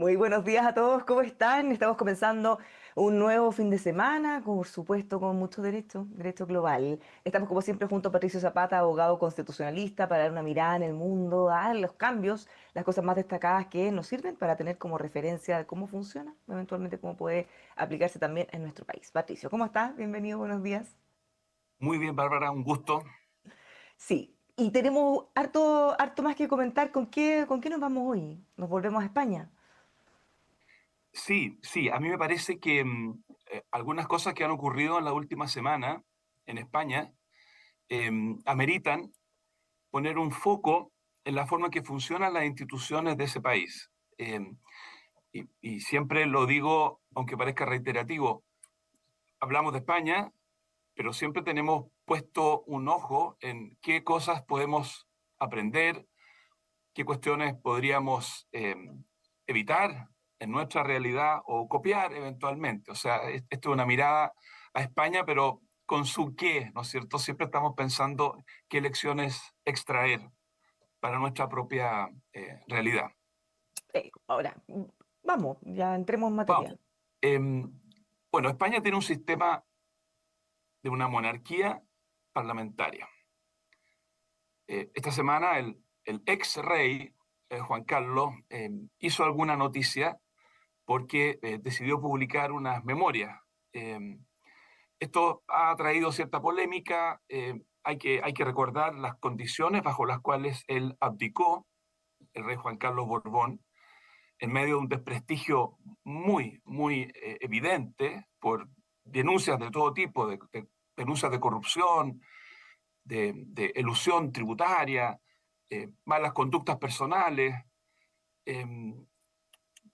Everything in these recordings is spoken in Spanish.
Muy buenos días a todos, ¿cómo están? Estamos comenzando un nuevo fin de semana, por supuesto, con mucho derecho, derecho global. Estamos como siempre junto a Patricio Zapata, abogado constitucionalista, para dar una mirada en el mundo, a los cambios, las cosas más destacadas que nos sirven para tener como referencia de cómo funciona, eventualmente cómo puede aplicarse también en nuestro país. Patricio, ¿cómo estás? Bienvenido, buenos días. Muy bien, Bárbara, un gusto. Sí, y tenemos harto más que comentar. ¿Con qué nos vamos hoy? ¿Nos volvemos a España? Sí, sí, a mí me parece que algunas cosas que han ocurrido en la última semana en España ameritan poner un foco en la forma en que funcionan las instituciones de ese país. Y siempre lo digo, aunque parezca reiterativo, hablamos de España, pero siempre tenemos puesto un ojo en qué cosas podemos aprender, qué cuestiones podríamos evitar en nuestra realidad o copiar eventualmente. O sea, esto es una mirada a España, pero con su qué, ¿no es cierto? Siempre estamos pensando qué lecciones extraer para nuestra propia realidad. Ahora, vamos, ya entremos en Vamos. materia. Em, bueno, España tiene un sistema de una monarquía parlamentaria. Esta semana el ex rey Juan Carlos hizo alguna noticia porque decidió publicar unas memorias. Eh, Esto ha traído cierta polémica. Hay que recordar las condiciones bajo las cuales él abdicó, el rey Juan Carlos Borbón, en medio de un desprestigio muy evidente por denuncias de todo tipo, de denuncias de corrupción, de elusión tributaria, malas conductas personales. Eh,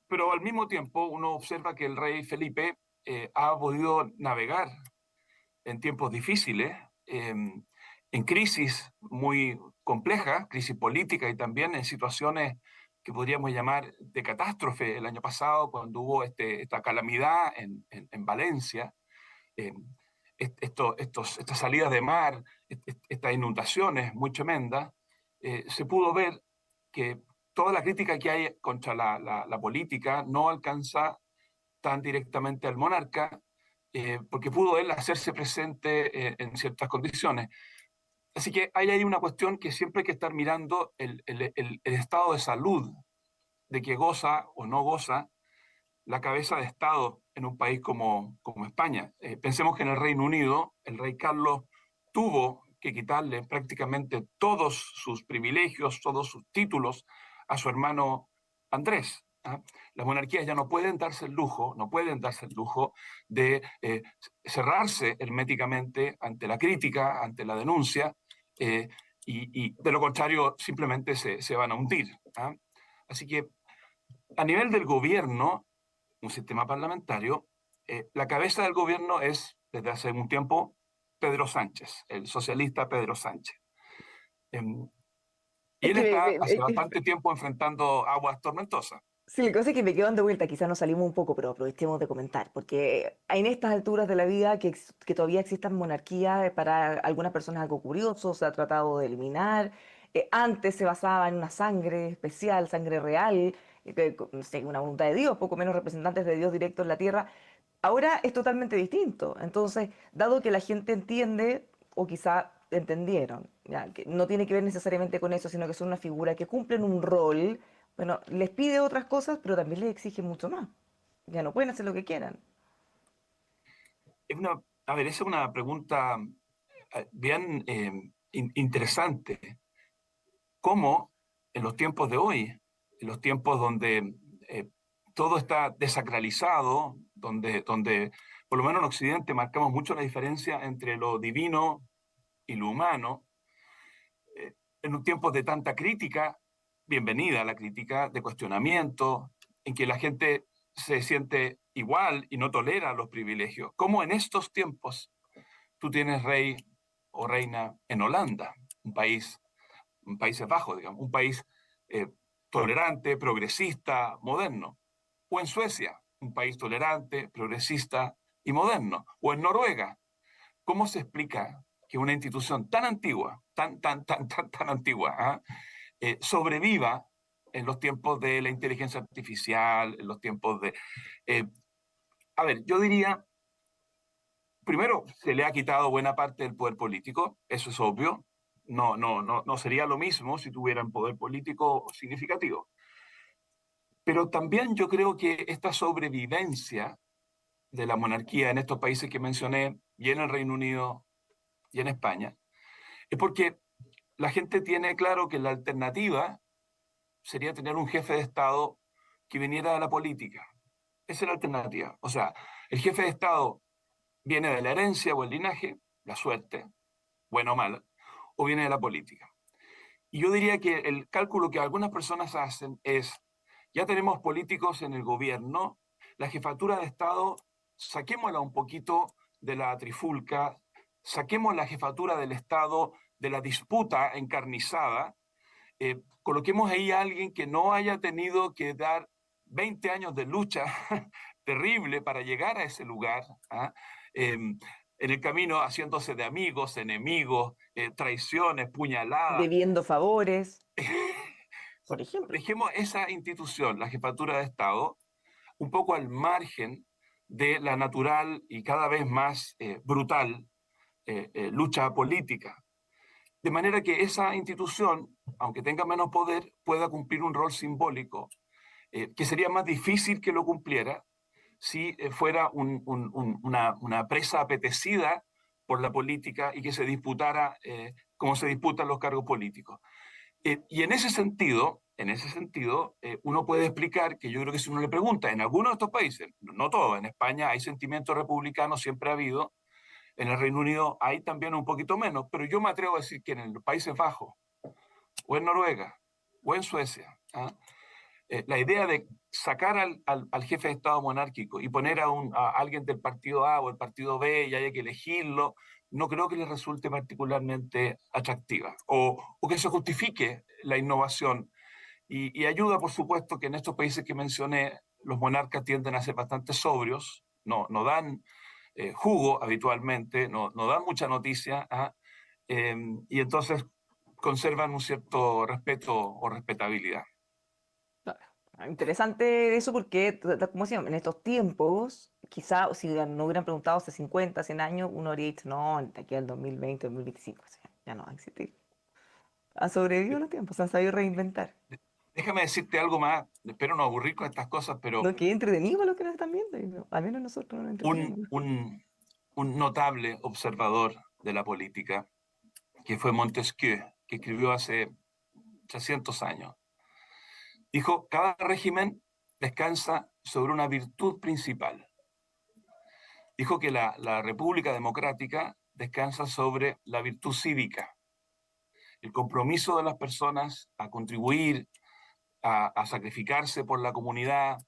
pero al mismo tiempo uno observa que el rey Felipe ha podido navegar en tiempos difíciles, en crisis muy complejas, crisis política y también en situaciones que podríamos llamar de catástrofe. El año pasado, cuando hubo esta calamidad en Valencia, eh, estas salidas de mar, estas inundaciones muy tremendas, se pudo ver que toda la crítica que hay contra la política no alcanza tan directamente al monarca, porque pudo él hacerse presente en ciertas condiciones. Así que hay ahí una cuestión que siempre hay que estar mirando el estado de salud de que goza o no goza la cabeza de Estado en un país como España. Pensemos que en el Reino Unido el rey Carlos tuvo que quitarle prácticamente todos sus privilegios, todos sus títulos a su hermano Andrés. ¿Ah? Las monarquías ya no pueden darse el lujo, no pueden darse el lujo de cerrarse herméticamente ante la crítica, ante la denuncia, eh, y, de lo contrario simplemente se van a hundir. ¿Ah? Así que a nivel del gobierno, un sistema parlamentario, la cabeza del gobierno es, desde hace un tiempo, Pedro Sánchez, el socialista Pedro Sánchez. Eh, y Es él que está hace bastante tiempo enfrentando aguas tormentosas. sí, la cosa es que me quedo dando vuelta, quizás nos salimos un poco, pero aprovechemos de comentar, porque en estas alturas de la vida que todavía existan monarquías, para algunas personas algo curioso, se ha tratado de eliminar. Antes se basaba en una sangre especial, sangre real, no sé, una voluntad de Dios, poco menos representantes de Dios directo en la tierra. Ahora es totalmente distinto. Entonces, dado que la gente entiende, o quizá entendieron, ya, que no tiene que ver necesariamente con eso, sino que son una figura que cumplen un rol, bueno, les pide otras cosas, pero también les exige mucho más. Ya no pueden hacer lo que quieran. A ver, esa es una pregunta bien interesante. ¿Cómo en los tiempos de hoy, en los tiempos donde eh, todo está desacralizado, donde por lo menos en Occidente marcamos mucho la diferencia entre lo divino y lo humano, en un tiempo de tanta crítica, bienvenida a la crítica, de cuestionamiento, en que la gente se siente igual y no tolera los privilegios? ¿Cómo en estos tiempos tú tienes rey o reina en Holanda, un país, un Países Bajos, digamos, un país eh, tolerante, progresista, moderno? O en Suecia, un país tolerante, progresista y moderno. O en Noruega. ¿Cómo se explica que una institución tan antigua, tan antigua, sobreviva en los tiempos de la inteligencia artificial, en los tiempos de... a ver, yo diría, primero, se le ha quitado buena parte del poder político, eso es obvio. No sería lo mismo si tuvieran poder político significativo. Pero también yo creo que esta sobrevivencia de la monarquía en estos países que mencioné, y en el Reino Unido y en España, es porque la gente tiene claro que la alternativa sería tener un jefe de Estado que viniera de la política. Esa es la alternativa. O sea, el jefe de Estado viene de la herencia o el linaje, la suerte, buena o mala, o viene de la política. Y yo diría que el cálculo que algunas personas hacen es, ya tenemos políticos en el gobierno, la jefatura de Estado, saquémosla un poquito de la trifulca, saquemos la jefatura del Estado de la disputa encarnizada, coloquemos ahí a alguien que no haya tenido que dar 20 años de lucha terrible para llegar a ese lugar, ¿ah? En el camino haciéndose de amigos, enemigos, traiciones, puñaladas. Debiendo favores, por ejemplo. Dejemos esa institución, la jefatura de Estado, un poco al margen de la natural y cada vez más brutal lucha política. De manera que esa institución, aunque tenga menos poder, pueda cumplir un rol simbólico, que sería más difícil que lo cumpliera si fuera una presa apetecida por la política y que se disputara como se disputan los cargos políticos. Y en ese sentido uno puede explicar que yo creo que si uno le pregunta, en algunos de estos países, no todos, en España hay sentimientos republicanos, siempre ha habido, en el Reino Unido hay también un poquito menos, pero yo me atrevo a decir que en los Países Bajos, o en Noruega, o en Suecia, ¿ah? La idea de sacar al jefe de Estado monárquico y poner a alguien del partido A o el partido B y haya que elegirlo, no creo que les resulte particularmente atractiva o que se justifique la innovación. Y ayuda, por supuesto, que en estos países que mencioné, los monarcas tienden a ser bastante sobrios, no dan jugo habitualmente, no dan mucha noticia, ¿ah? Y entonces conservan un cierto respeto o respetabilidad. Claro. Interesante eso porque, como decíamos, en estos tiempos, quizá si no hubieran preguntado hace 50, 100 años, uno habría dicho, no, de aquí al 2020, 2025, o sea, ya no va a existir. Han sobrevivido los tiempos, se han sabido reinventar. Déjame decirte algo más, espero no aburrir con estas cosas, pero No, que entretenido para los que nos están viendo, al menos nosotros nos un, entretenemos. un, un notable observador de la política, que fue Montesquieu, que escribió hace 300 años, dijo, cada régimen descansa sobre una virtud principal. Dijo que la República Democrática descansa sobre la virtud cívica, el compromiso de las personas a contribuir, a sacrificarse por la comunidad,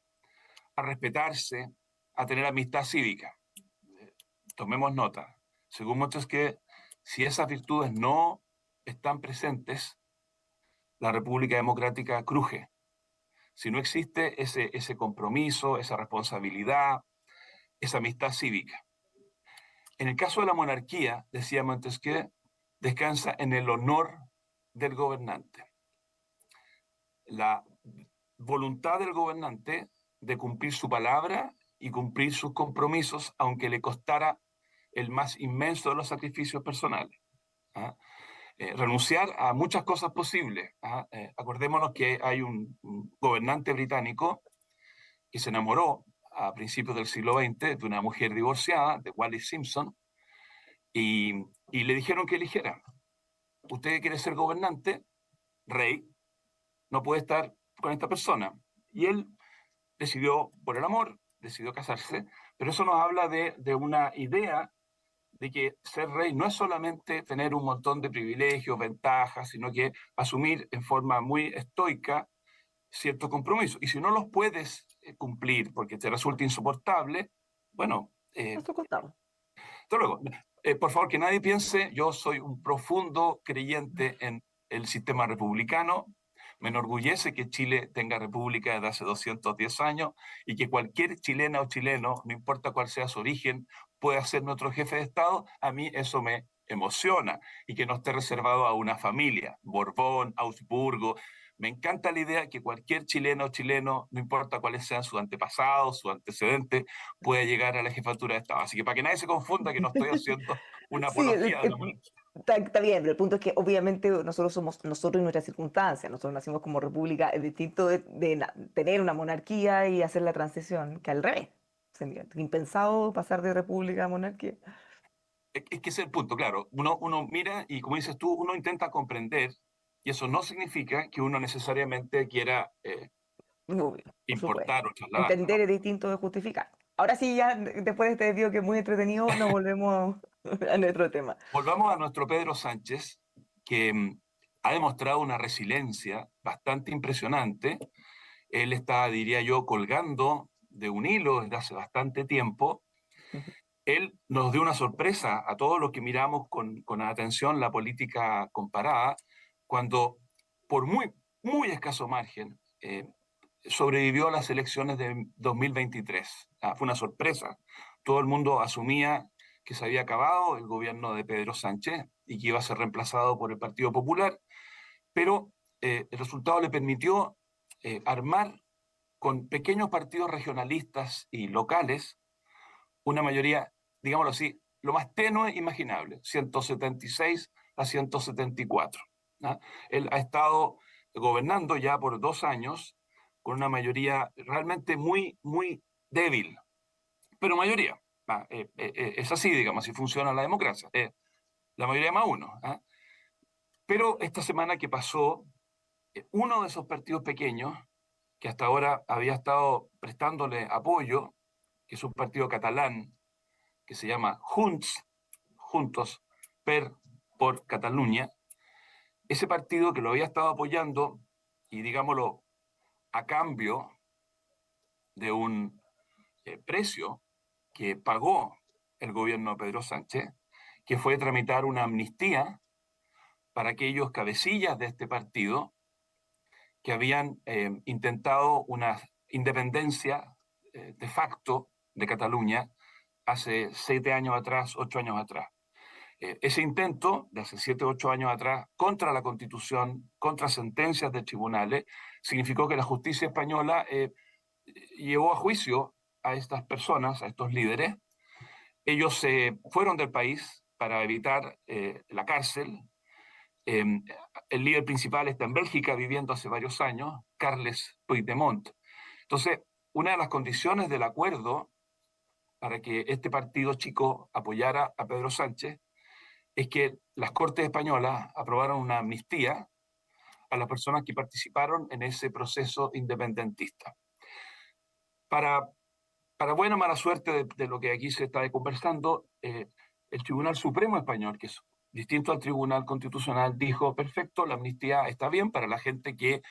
a respetarse, a tener amistad cívica. Tomemos nota. Según Montesquieu, si esas virtudes no están presentes, la República Democrática cruje. Si no existe ese compromiso, esa responsabilidad, esa amistad cívica. En el caso de la monarquía, decía Montesquieu, descansa en el honor del gobernante. La voluntad del gobernante de cumplir su palabra y cumplir sus compromisos, aunque le costara el más inmenso de los sacrificios personales. ¿Ah? Renunciar a muchas cosas posibles. ¿Ah? Acordémonos que hay un gobernante británico que se enamoró a principios del siglo XX de una mujer divorciada, de Wallis Simpson, y, y le dijeron que eligiera. Usted quiere ser gobernante, rey, no puede estar con esta persona. Y él decidió, por el amor, decidió casarse, pero eso nos habla de una idea de que ser rey no es solamente tener un montón de privilegios, ventajas, sino que asumir en forma muy estoica ciertos compromisos. Y si no los puedes cumplir porque te resulta insoportable, bueno, Nosotros contamos. hasta luego. Por favor, que nadie piense, yo soy un profundo creyente en el sistema republicano. Me enorgullece que Chile tenga república desde hace 210 años y que cualquier chilena o chileno, no importa cuál sea su origen, pueda ser nuestro jefe de Estado. A mí eso me emociona y que no esté reservado a una familia, Borbón, Augsburgo. me encanta la idea de que cualquier chileno o chileno, no importa cuáles sean sus antepasados, sus antecedentes, pueda llegar a la jefatura de Estado. Así que para que nadie se confunda que no estoy haciendo una Sí, apología de la monarquía. está bien, pero el punto es que obviamente nosotros somos nosotros y nuestras circunstancias. Nosotros nacimos como república, es distinto de tener una monarquía y hacer la transición, que al revés. Sería impensado pasar de república a monarquía. Es que ese es el punto, claro. Uno mira y, como dices tú, uno intenta comprender, y eso no significa que uno necesariamente quiera Obvio, por importar supuesto. o trasladar, Entender ¿no? es distinto de justificar. Ahora sí, ya después de este desvío que es muy entretenido, nos volvemos a nuestro tema. Volvamos a nuestro Pedro Sánchez, que ha demostrado una resiliencia bastante impresionante. Él está, diría yo, colgando de un hilo desde hace bastante tiempo. Él nos dio una sorpresa a todos los que miramos con atención la política comparada, cuando por muy escaso margen sobrevivió a las elecciones de 2023. Fue una sorpresa. Todo el mundo asumía que se había acabado el gobierno de Pedro Sánchez y que iba a ser reemplazado por el Partido Popular, pero el resultado le permitió armar con pequeños partidos regionalistas y locales una mayoría, digámoslo así, lo más tenue imaginable, 176 a 174. ¿Ah? Él ha estado gobernando ya por 2 años con una mayoría realmente muy débil, pero mayoría. Es así, digamos, así funciona la democracia. La mayoría más uno. ¿Ah? Pero esta semana que pasó, uno de esos partidos pequeños, que hasta ahora había estado prestándole apoyo, que es un partido catalán que se llama Junts, Juntos por Cataluña, ese partido que lo había estado apoyando y digámoslo a cambio de un precio que pagó el gobierno de Pedro Sánchez, que fue tramitar una amnistía para aquellos cabecillas de este partido que habían intentado una independencia de facto de Cataluña hace 7 años atrás, 8 años atrás. Ese intento de hace 7 u 8 años atrás contra la Constitución, contra sentencias de tribunales, significó que la justicia española llevó a juicio a estas personas, a estos líderes. Ellos se fueron del país para evitar la cárcel. Eh, el líder principal está en Bélgica viviendo hace varios años, Carles Puigdemont. Entonces, una de las condiciones del acuerdo para que este partido chico apoyara a Pedro Sánchez es que las Cortes Españolas aprobaron una amnistía a las personas que participaron en ese proceso independentista. Para, para buena o mala suerte de lo que aquí se está conversando, el Tribunal Supremo Español, que es distinto al Tribunal Constitucional, dijo, perfecto, la amnistía está bien para la gente que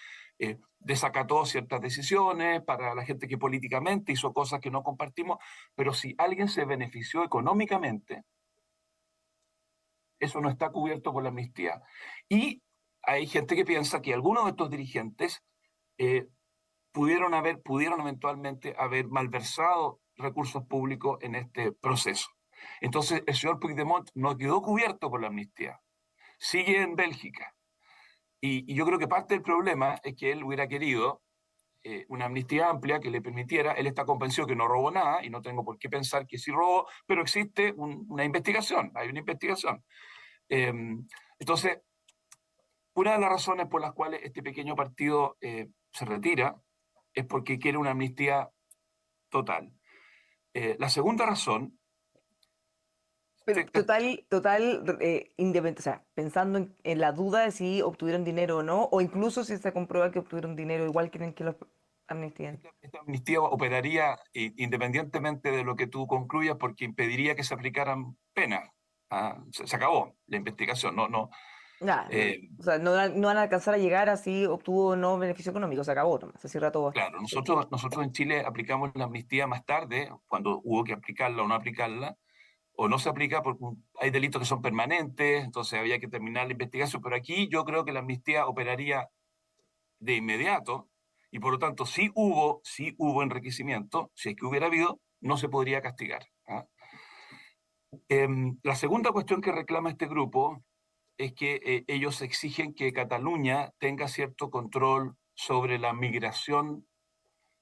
desacató ciertas decisiones, para la gente que políticamente hizo cosas que no compartimos, pero si alguien se benefició económicamente, eso no está cubierto por la amnistía. Y hay gente que piensa que algunos de estos dirigentes eh, pudieron eventualmente haber malversado recursos públicos en este proceso. Entonces, el señor Puigdemont no quedó cubierto por la amnistía. Sigue en Bélgica. Y yo creo que parte del problema es que él hubiera querido una amnistía amplia que le permitiera, él está convencido que no robó nada y no tengo por qué pensar que sí robó, pero existe una investigación, hay una investigación. Eh, entonces, una de las razones por las cuales este pequeño partido se retira es porque quiere una amnistía total. La segunda razón, Pero te- te- total, o sea, pensando en la duda de si obtuvieron dinero o no, o incluso si se comprueba que obtuvieron dinero, igual quieren que los amnistíen. esta amnistía operaría independientemente de lo que tú concluyas porque impediría que se aplicaran penas. Se acabó la investigación. No, no, Nada, eh, o sea, no van a alcanzar a llegar a si obtuvo o no beneficio económico, se acabó, nomás, se cierra todo. claro, nosotros en Chile aplicamos la amnistía más tarde, cuando hubo que aplicarla o no aplicarla, o no se aplica porque hay delitos que son permanentes, entonces había que terminar la investigación, pero aquí yo creo que la amnistía operaría de inmediato y por lo tanto si hubo enriquecimiento, si es que hubiera habido, no se podría castigar. La segunda cuestión que reclama este grupo es que ellos exigen que Cataluña tenga cierto control sobre la migración,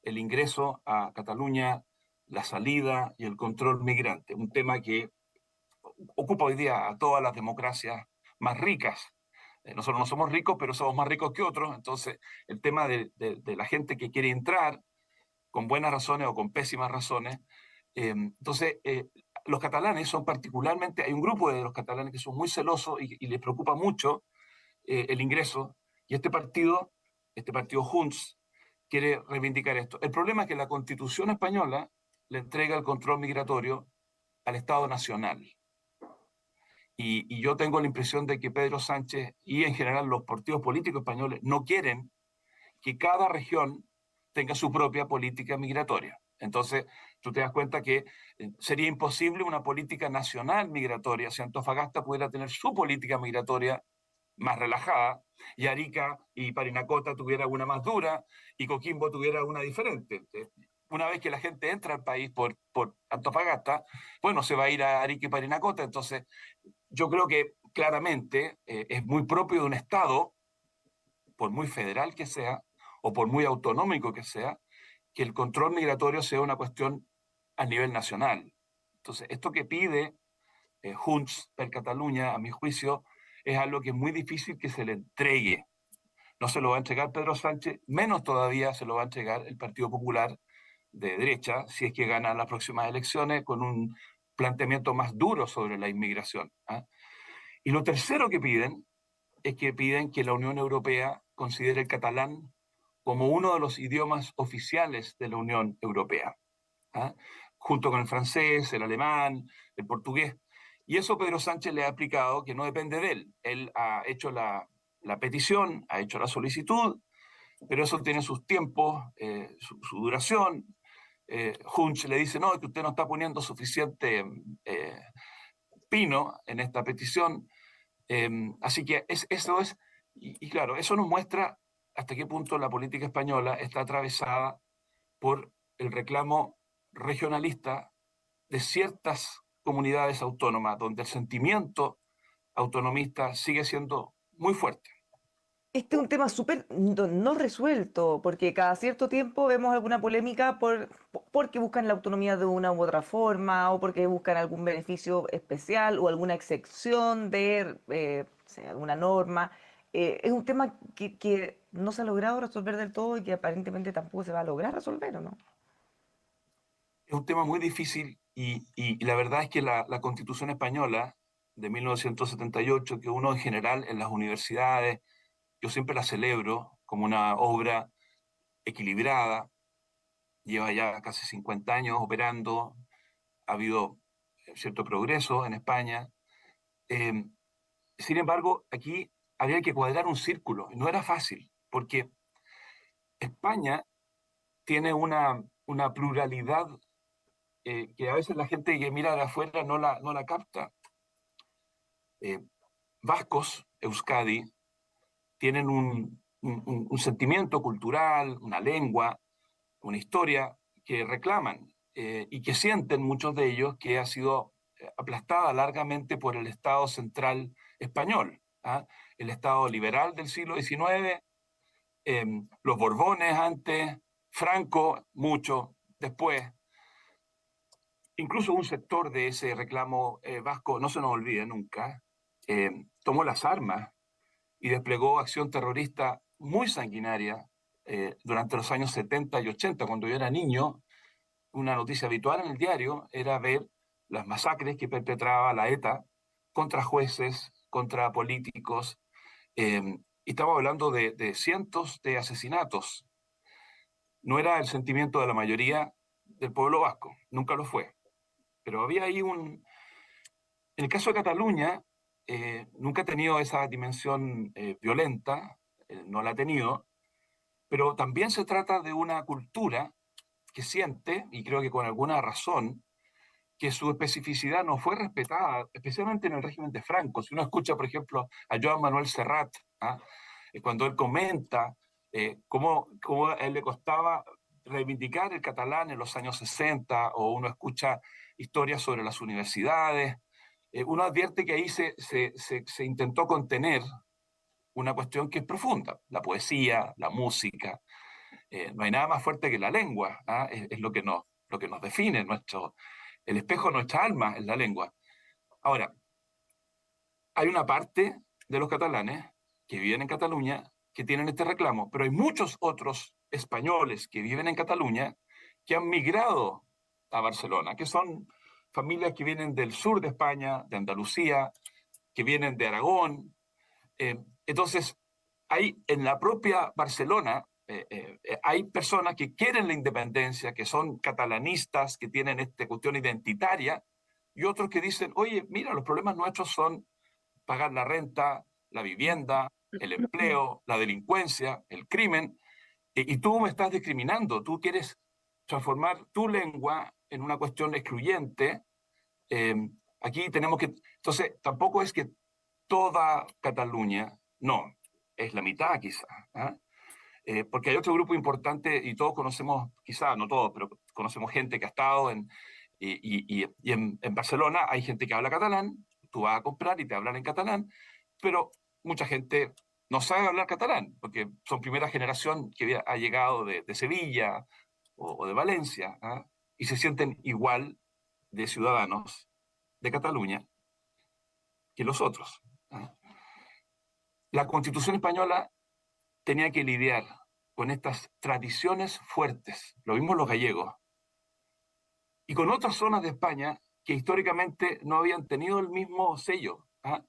el ingreso a Cataluña, la salida y el control migrante, un tema que ocupa hoy día a todas las democracias más ricas. Nosotros no somos ricos, pero somos más ricos que otros, entonces el tema de la gente que quiere entrar con buenas razones o con pésimas razones, entonces los catalanes son particularmente, hay un grupo de los catalanes que son muy celosos y les preocupa mucho el ingreso, y este partido Junts, quiere reivindicar esto. El problema es que la Constitución española le entrega el control migratorio al Estado Nacional. Y yo tengo la impresión de que Pedro Sánchez y en general los partidos políticos españoles no quieren que cada región tenga su propia política migratoria. Entonces, tú te das cuenta que sería imposible una política nacional migratoria si Antofagasta pudiera tener su política migratoria más relajada, y Arica y Parinacota tuviera una más dura, y Coquimbo tuviera una diferente. Una vez que la gente entra al país por Antofagasta, bueno, se va a ir a Arica y Parinacota. Entonces, yo creo que claramente es muy propio de un Estado, por muy federal que sea, o por muy autonómico que sea, que el control migratorio sea una cuestión a nivel nacional. Entonces, esto que pide Junts per Cataluña, a mi juicio, es algo que es muy difícil que se le entregue. No se lo va a entregar Pedro Sánchez, menos todavía se lo va a entregar el Partido Popular de derecha, si es que gana las próximas elecciones con un planteamiento más duro sobre la inmigración. ¿Ah? Y lo tercero que piden es que piden que la Unión Europea considere el catalán como uno de los idiomas oficiales de la Unión Europea, ¿ah? Junto con el francés, el alemán, el portugués. Y eso Pedro Sánchez le ha aplicado, que no depende de él. Él ha hecho la petición, ha hecho la solicitud, pero eso tiene sus tiempos, su duración. Junts le dice, no, que usted no está poniendo suficiente eh, pino en esta petición. Así que eso es, y claro, eso nos muestra hasta qué punto la política española está atravesada por el reclamo regionalista de ciertas comunidades autónomas, donde el sentimiento autonomista sigue siendo muy fuerte. Este es un tema súper no resuelto, porque cada cierto tiempo vemos alguna polémica porque buscan la autonomía de una u otra forma, o porque buscan algún beneficio especial o alguna excepción de o sea, alguna norma. Es un tema que no se ha logrado resolver del todo y que aparentemente tampoco se va a lograr resolver, ¿o no? Es un tema muy difícil y la verdad es que la Constitución española de 1978, que uno en general en las universidades, yo siempre la celebro como una obra equilibrada, lleva ya casi 50 años operando, ha habido cierto progreso en España. Eh, Sin embargo, aquí había que cuadrar un círculo, y no era fácil, porque España tiene una pluralidad que a veces la gente que mira de afuera no la capta. Eh, Vascos, Euskadi, tienen un sentimiento cultural, una lengua, una historia que reclaman y que sienten muchos de ellos que ha sido aplastada largamente por el Estado central español, ¿ah? El Estado liberal del siglo XIX, los Borbones antes, Franco mucho después. Incluso un sector de ese reclamo vasco, no se nos olvide nunca, tomó las armas y desplegó acción terrorista muy sanguinaria durante los años 70 y 80. Cuando yo era niño, una noticia habitual en el diario era ver las masacres que perpetraba la ETA contra jueces, contra políticos. Y estamos hablando de cientos de asesinatos. No era el sentimiento de la mayoría del pueblo vasco, nunca lo fue. Pero había ahí En el caso de Cataluña, nunca ha tenido esa dimensión violenta, no la ha tenido, pero también se trata de una cultura que siente, y creo que con alguna razón, que su especificidad no fue respetada, especialmente en el régimen de Franco. Si uno escucha, por ejemplo, a Joan Manuel Serrat, ¿ah? Cuando él comenta cómo a él le costaba reivindicar el catalán en los años 60, o uno escucha historias sobre las universidades, uno advierte que ahí se intentó contener una cuestión que es profunda, la poesía, la música. No hay nada más fuerte que la lengua, ¿ah? Es lo que nos define, el espejo de nuestra alma es la lengua. Ahora, hay una parte de los catalanes que viven en Cataluña que tienen este reclamo, pero hay muchos otros españoles que viven en Cataluña que han migrado a Barcelona, que son familias que vienen del sur de España, de Andalucía, que vienen de Aragón. Entonces, hay en la propia Barcelona, hay personas que quieren la independencia, que son catalanistas, que tienen esta cuestión identitaria, y otros que dicen, oye, mira, los problemas nuestros son pagar la renta, la vivienda, el empleo, la delincuencia, el crimen, y tú me estás discriminando, tú quieres transformar tu lengua en una cuestión excluyente. eh, Aquí tenemos que... Entonces, tampoco es que toda Cataluña, no, es la mitad quizá, ¿ah? Porque hay otro grupo importante y todos conocemos, quizá no todos, pero conocemos gente que ha estado en Barcelona, hay gente que habla catalán, tú vas a comprar y te hablan en catalán, pero mucha gente no sabe hablar catalán, porque son primera generación que ha llegado de Sevilla o de Valencia, ¿ah? Y se sienten igual de ciudadanos de Cataluña que los otros, ¿ah? La Constitución española tenía que lidiar con estas tradiciones fuertes, lo mismo los gallegos, y con otras zonas de España que históricamente no habían tenido el mismo sello, ¿ah?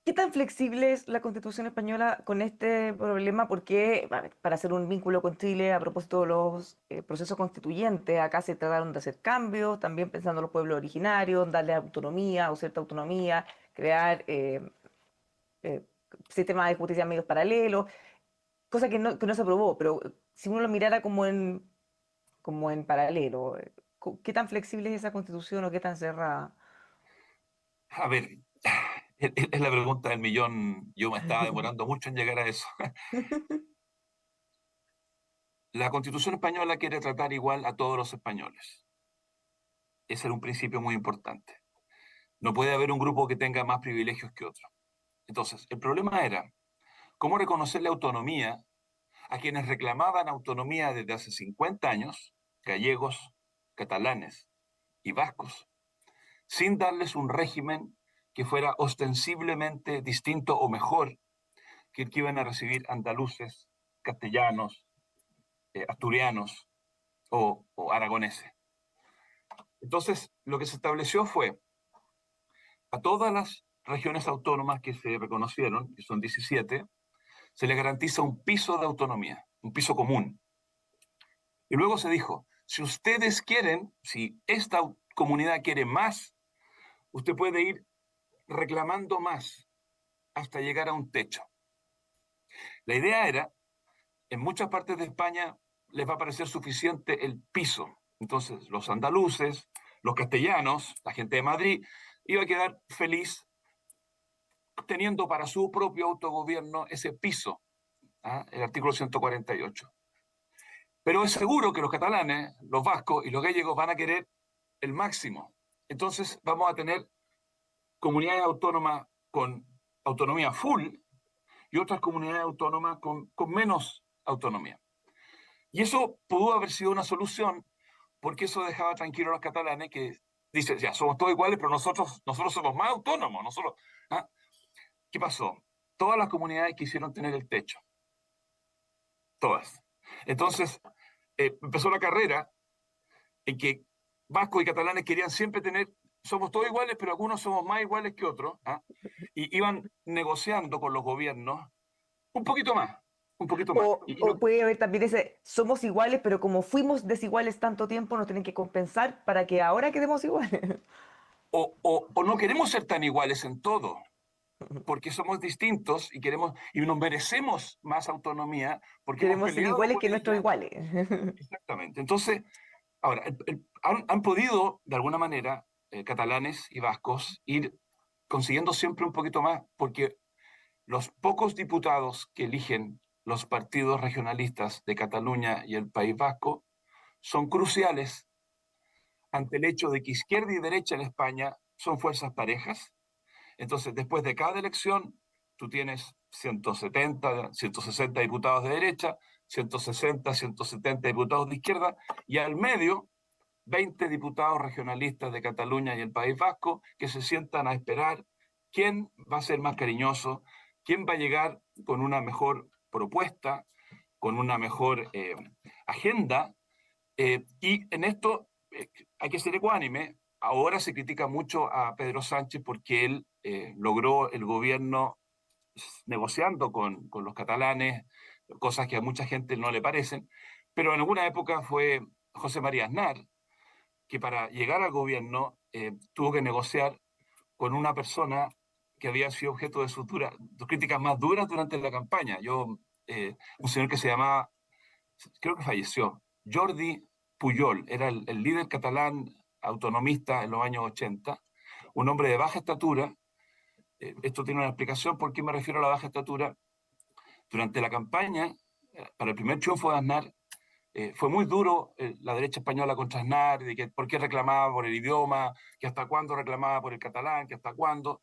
¿Qué tan flexible es la Constitución española con este problema? Porque a ver, para hacer un vínculo con Chile, a propósito de los procesos constituyentes, acá se trataron de hacer cambios, también pensando en los pueblos originarios, darle autonomía o cierta autonomía, crear eh, sistemas de justicia medios paralelos, cosa que no se aprobó, pero si uno lo mirara como en paralelo, ¿qué tan flexible es esa Constitución o qué tan cerrada? A ver, es la pregunta del millón, yo me estaba demorando mucho en llegar a eso. La Constitución española quiere tratar igual a todos los españoles. Ese era un principio muy importante. No puede haber un grupo que tenga más privilegios que otro. Entonces, el problema era cómo reconocerle autonomía a quienes reclamaban autonomía desde hace 50 años, gallegos, catalanes y vascos, sin darles un régimen que fuera ostensiblemente distinto o mejor que el que iban a recibir andaluces, castellanos, asturianos o aragoneses. Entonces, lo que se estableció fue a todas las regiones autónomas que se reconocieron, que son 17, se les garantiza un piso de autonomía, un piso común. Y luego se dijo, si ustedes quieren, si esta comunidad quiere más, usted puede ir reclamando más hasta llegar a un techo. La idea era, en muchas partes de España les va a parecer suficiente el piso. Entonces, los andaluces, los castellanos, la gente de Madrid, iba a quedar feliz teniendo para su propio autogobierno ese piso, ¿ah? El artículo 148. Pero es seguro que los catalanes, los vascos y los gallegos van a querer el máximo. Entonces vamos a tener comunidades autónomas con autonomía full y otras comunidades autónomas con menos autonomía. Y eso pudo haber sido una solución porque eso dejaba tranquilos a los catalanes que dicen, ya, somos todos iguales, pero nosotros somos más autónomos. ¿Ah? ¿Qué pasó? Todas las comunidades quisieron tener el techo. Todas. Entonces, empezó la carrera en que vascos y catalanes querían siempre tener, somos todos iguales, pero algunos somos más iguales que otros, ¿ah? Y iban negociando con los gobiernos un poquito más, un poquito más. O puede haber también ese, somos iguales, pero como fuimos desiguales tanto tiempo, nos tienen que compensar para que ahora quedemos iguales. o no queremos ser tan iguales en todo, porque somos distintos y nos merecemos más autonomía porque hemos Queremos ser peleado iguales por que nuestros ella. iguales. Exactamente. Entonces, ahora, han podido, de alguna manera, catalanes y vascos, ir consiguiendo siempre un poquito más, porque los pocos diputados que eligen los partidos regionalistas de Cataluña y el País Vasco son cruciales ante el hecho de que izquierda y derecha en España son fuerzas parejas. Entonces, después de cada elección, tú tienes 170, 160 diputados de derecha, 160, 170 diputados de izquierda, y al medio 20 diputados regionalistas de Cataluña y el País Vasco que se sientan a esperar quién va a ser más cariñoso, quién va a llegar con una mejor propuesta, con una mejor agenda. Y en esto hay que ser ecuánime. Ahora se critica mucho a Pedro Sánchez porque él logró el gobierno negociando con los catalanes, cosas que a mucha gente no le parecen, pero en alguna época fue José María Aznar, que para llegar al gobierno tuvo que negociar con una persona que había sido objeto de sus críticas más duras durante la campaña. Un señor que se llamaba, creo que falleció, Jordi Pujol, era el líder catalán autonomista en los años 80, un hombre de baja estatura. Esto tiene una explicación por qué me refiero a la baja estatura. Durante la campaña, para el primer triunfo de Aznar, fue muy duro la derecha española contra Aznar, de que por qué reclamaba por el idioma, que hasta cuándo reclamaba por el catalán, que hasta cuándo.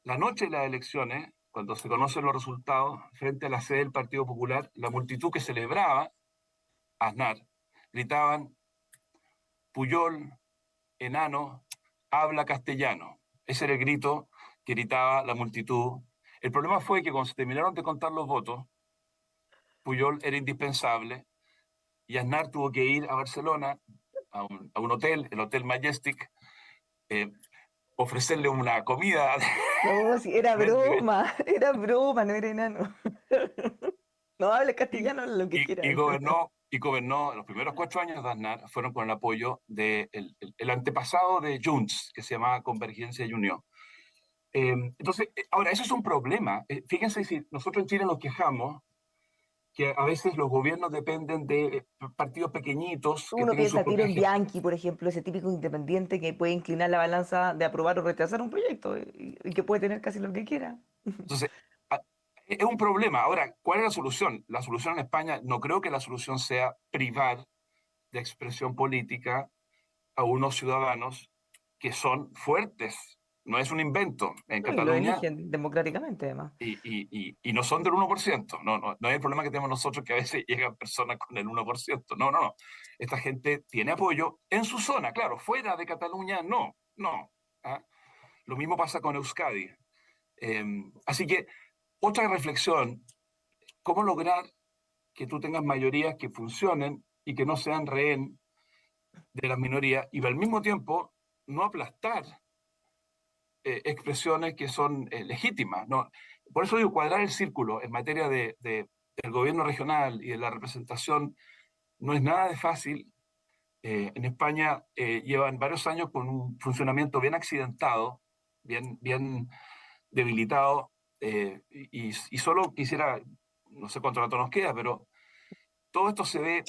La noche de las elecciones, cuando se conocen los resultados, frente a la sede del Partido Popular, la multitud que celebraba a Aznar gritaban: Puyol, enano, habla castellano. Ese era el grito que gritaba la multitud. El problema fue que cuando se terminaron de contar los votos, Puyol era indispensable y Aznar tuvo que ir a Barcelona, a un hotel, el Hotel Majestic, eh, ofrecerle una comida No, sí, de primer nivel era broma, no era enano. No hable y, castellano, lo que quiera. y gobernó los primeros 4 años de Aznar, fueron con el apoyo del el antepasado de Junts, que se llamaba Convergencia y Unión. Entonces, ahora, eso es un problema. Fíjense, si nosotros en Chile nos quejamos que a veces los gobiernos dependen de partidos pequeñitos que Uno tienen su piensa Tiro propia en agenda. Bianchi, por ejemplo, ese típico independiente que puede inclinar la balanza de aprobar o rechazar un proyecto y que puede tener casi lo que quiera. Entonces, a- es un problema. Ahora, ¿cuál es la solución? La solución en España, no creo que la solución sea privar de expresión política a unos ciudadanos que son fuertes. No es un invento. En No, y lo Cataluña eligen democráticamente, además. y no son del 1%. No es el problema que tenemos nosotros que a veces llegan personas con el 1%. No, no, no. Esta gente tiene apoyo en su zona, claro, fuera de Cataluña no, no. ¿Ah? Lo mismo pasa con Euskadi. Así que otra reflexión, ¿cómo lograr que tú tengas mayorías que funcionen y que no sean rehén de las minorías y al mismo tiempo no aplastar expresiones que son legítimas? ¿No? Por eso digo, cuadrar el círculo en materia del gobierno regional y de la representación no es nada de fácil. En España llevan varios años con un funcionamiento bien accidentado, bien debilitado, y solo quisiera, no sé cuánto rato nos queda, pero todo esto se ve,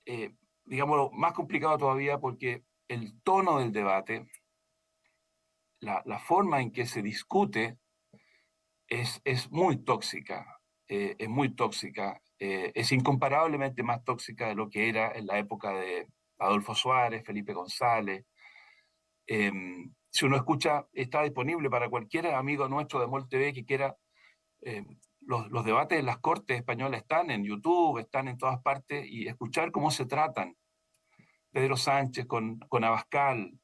eh, digamos, más complicado todavía porque el tono del debate, la forma en que se discute es muy tóxica, es muy tóxica, es incomparablemente más tóxica de lo que era en la época de Adolfo Suárez, Felipe González. Eh, si uno escucha, está disponible para cualquier amigo nuestro de MOL TV que quiera. eh, los debates en las cortes españolas están en YouTube, están en todas partes, y escuchar cómo se tratan Pedro Sánchez con Abascal,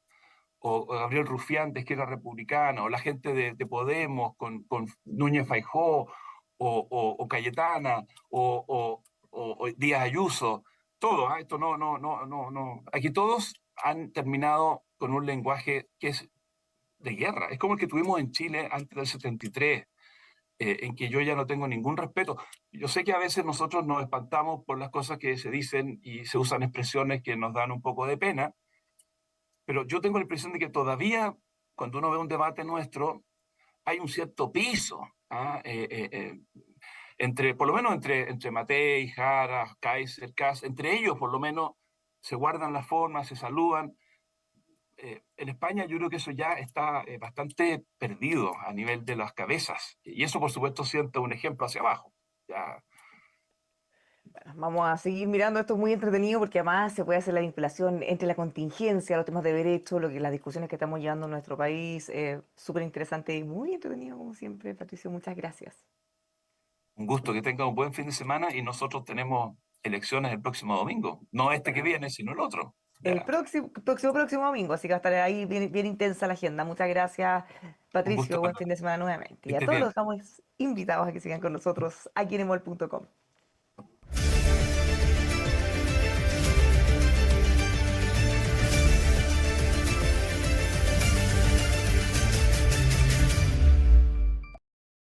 o Gabriel Rufián de Izquierda Republicana, o la gente de Podemos con Núñez Faijó, o Cayetana, o Díaz Ayuso, todo, ¿ah? Esto no. Aquí todos han terminado con un lenguaje que es de guerra. Es como el que tuvimos en Chile antes del 73, en que yo ya no tengo ningún respeto. Yo sé que a veces nosotros nos espantamos por las cosas que se dicen y se usan expresiones que nos dan un poco de pena, pero yo tengo la impresión de que todavía, cuando uno ve un debate nuestro, hay un cierto piso, ¿ah? Por lo menos entre Matei, Jara, Kaiser, Kass, entre ellos por lo menos se guardan las formas, se saludan. En España yo creo que eso ya está bastante perdido a nivel de las cabezas. Y eso, por supuesto, sienta un ejemplo hacia abajo. Ya. Bueno, vamos a seguir mirando esto, es muy entretenido porque además se puede hacer la vinculación entre la contingencia, los temas de derecho, las discusiones que estamos llevando en nuestro país. Súper interesante y muy entretenido como siempre, Patricio. Muchas gracias. Un gusto, que tenga un buen fin de semana y nosotros tenemos elecciones el próximo domingo. No este que viene, sino el otro. El Ya. próximo domingo, así que va a estar ahí bien, bien intensa la agenda. Muchas gracias, Un gusto, Patricio. Buen Pablo. fin de semana nuevamente. Que Y a estés todos los bien. estamos invitados a que sigan con nosotros aquí en emol.com.